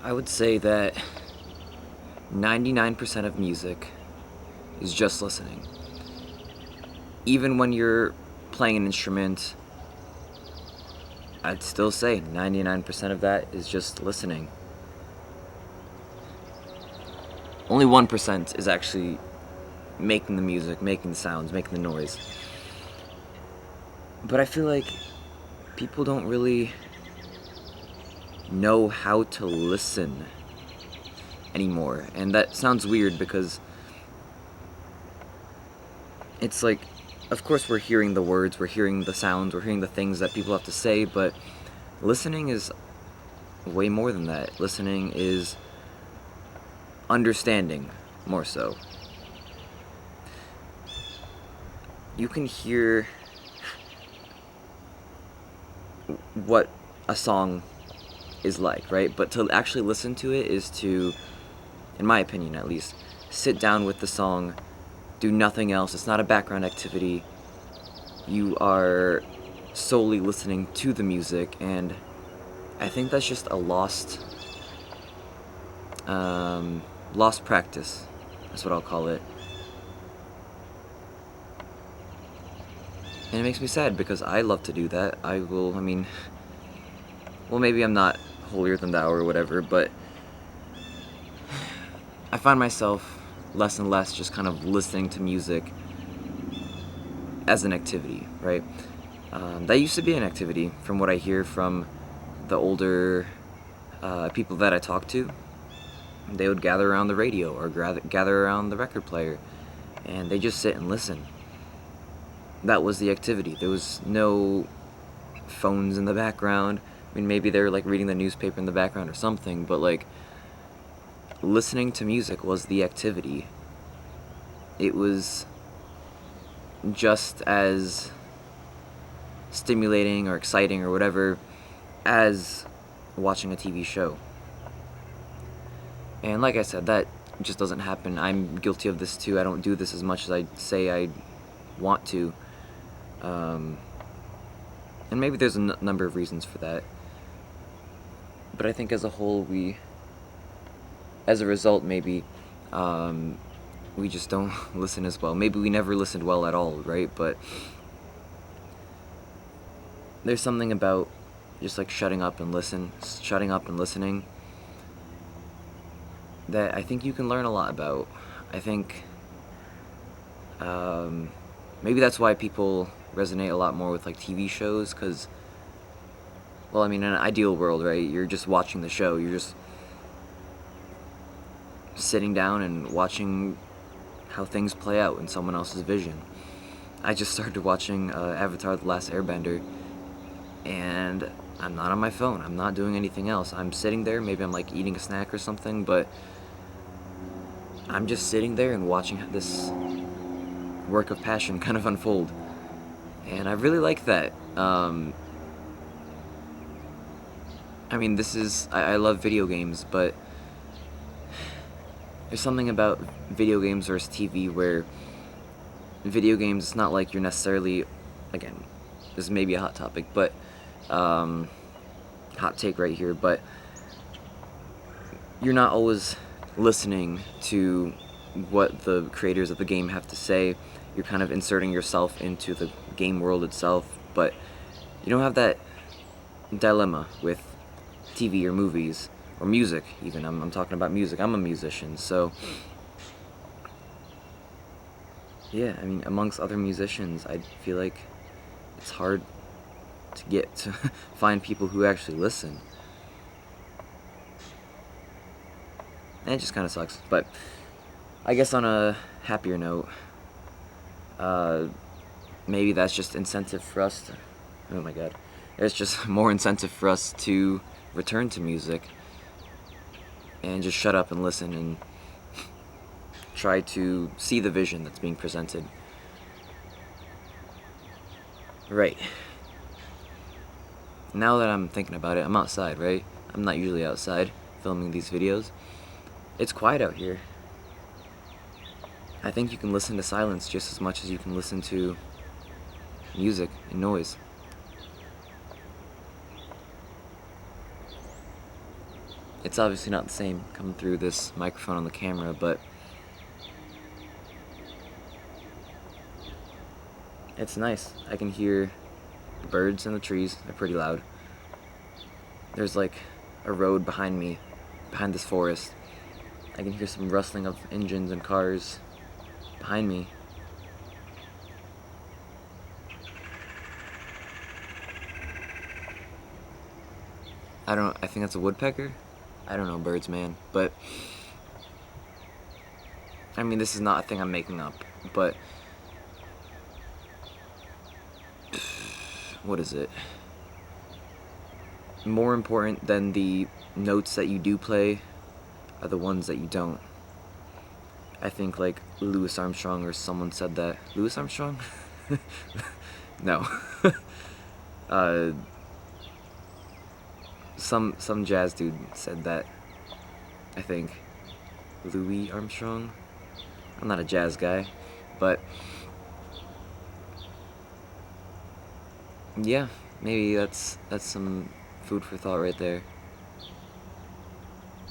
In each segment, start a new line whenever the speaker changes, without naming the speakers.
I would say that 99% of music is just listening. Even when you're playing an instrument, I'd still say 99% of that is just listening. Only 1% is actually making the music, making the sounds, making the noise. But I feel like people don't really know how to listen anymore. And that sounds weird because it's like, of course, we're hearing the words, we're hearing the sounds, we're hearing the things that people have to say, but listening is way more than that. Listening is understanding more so. You can hear what a song is like, right? But to actually listen to it is to, in my opinion at least, sit down with the song, do nothing else. It's not a background activity. You are solely listening to the music, and I think that's just a lost practice. That's what I'll call it. And it makes me sad because I love to do that. Well, maybe I'm not holier than thou or whatever, but I find myself less and less just kind of listening to music as an activity, right? That used to be an activity from what I hear from the older people that I talk to. They would gather around the radio or gather around the record player, and they just sit and listen. That was the activity. There was no phones in the background. I mean, maybe they're like reading the newspaper in the background or something, but like listening to music was the activity. It was just as stimulating or exciting or whatever as watching a TV show. And like I said, that just doesn't happen. I'm guilty of this too. I don't do this as much as I say I want to. And maybe there's a number of reasons for that. But I think as a whole, as a result, maybe, we just don't listen as well. Maybe we never listened well at all, right? But there's something about just like shutting up and listening that I think you can learn a lot about. I think maybe that's why people resonate a lot more with like TV shows, because, well, I mean, in an ideal world, right, you're just watching the show, you're just sitting down and watching how things play out in someone else's vision. I just started watching Avatar: The Last Airbender, and I'm not on my phone, I'm not doing anything else. I'm sitting there, maybe I'm like eating a snack or something, but I'm just sitting there and watching this work of passion kind of unfold. And I really like that. I mean, I love video games, but there's something about video games versus TV where video games, it's not like you're necessarily, again, this may be a hot topic, but, hot take right here, but you're not always listening to what the creators of the game have to say. You're kind of inserting yourself into the game world itself, but you don't have that dilemma with TV or movies or music. Even I'm talking about music. I'm a musician, so yeah. I mean, amongst other musicians, I feel like it's hard to get to find people who actually listen, and it just kind of sucks. But I guess on a happier note, maybe that's just incentive for us to, oh my god, it's just more incentive for us to return to music and just shut up and listen and try to see the vision that's being presented. Right. Now that I'm thinking about it, I'm outside, right? I'm not usually outside filming these videos. It's quiet out here. I think you can listen to silence just as much as you can listen to music and noise. It's obviously not the same coming through this microphone on the camera, but it's nice. I can hear the birds in the trees. They're pretty loud. There's like a road behind me, behind this forest. I can hear some rustling of engines and cars behind me. I think that's a woodpecker. I don't know birds, man. But, I mean, this is not a thing I'm making up. But, what is it? More important than the notes that you do play are the ones that you don't. I think like Louis Armstrong or someone said that. Louis Armstrong? No. uh, some jazz dude said that. I think Louis Armstrong. I'm not a jazz guy, but yeah, maybe that's some food for thought right there.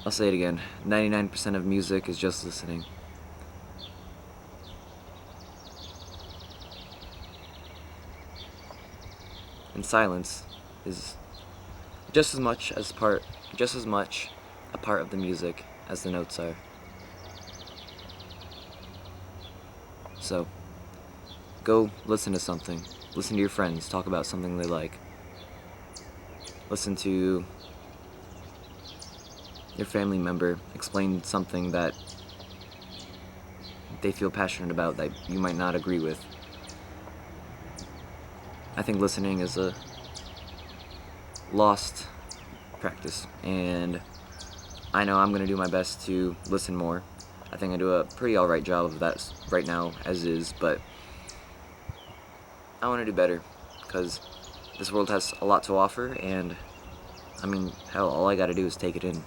I'll say it again. 99% of music is just listening. And silence is just as much a part of the music as the notes are. So, go listen to something. Listen to your friends talk about something they like. Listen to your family member explain something that they feel passionate about that you might not agree with. I think listening is a lost practice, and I know I'm going to do my best to listen more. I think I do a pretty alright job of that right now, as is, but I want to do better, because this world has a lot to offer, and I mean, hell, all I gotta do is take it in.